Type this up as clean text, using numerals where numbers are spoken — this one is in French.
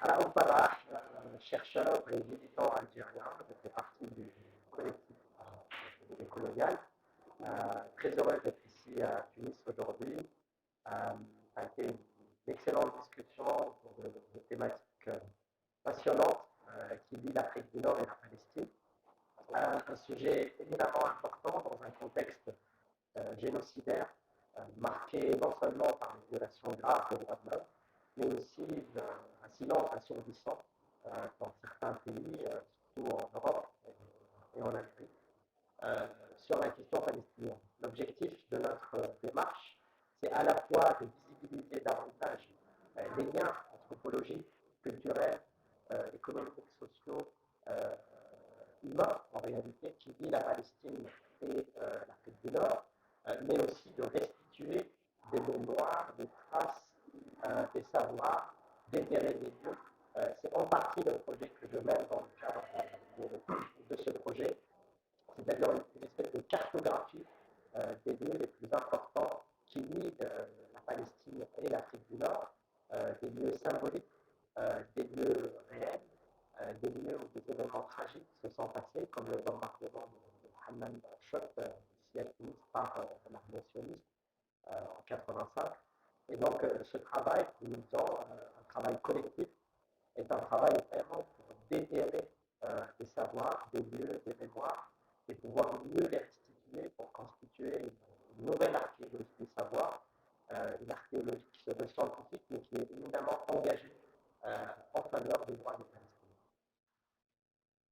Alaoud Farah, chercheur et militant algérien, je fais partie du collectif décolonial. Très heureux d'être ici à Tunis aujourd'hui. Ça a été une excellente discussion autour de thématiques passionnantes qui lient l'Afrique du Nord et la Palestine. Un sujet éminemment important dans un contexte génocidaire marqué non seulement par les violations graves des droits de l'homme, mais aussi un silence assourdissant dans certains pays, surtout en Europe et en Amérique, sur la question palestinienne. L'objectif de notre démarche, c'est à la fois de visibiliser davantage les liens anthropologiques, culturels, économiques, sociaux, humains en réalité, qui lient la Palestine et l'Afrique du Nord, mais aussi de restituer des mémoires, des traces, des savoirs, d'éclairer des lieux. C'est en partie le projet que je mène dans le cadre de ce projet, c'est-à-dire une espèce de cartographie des lieux les plus importants qui lient la Palestine et l'Afrique du Nord, des lieux symboliques, des lieux réels, des lieux où des événements tragiques se sont passés, comme le bombardement de Hammam Shop ici à Tunis par l'armée sioniste en 85. Et donc ce travail, disons, un travail collectif, est un travail vraiment pour déterrer des savoirs, des lieux, des mémoires, et pouvoir mieux les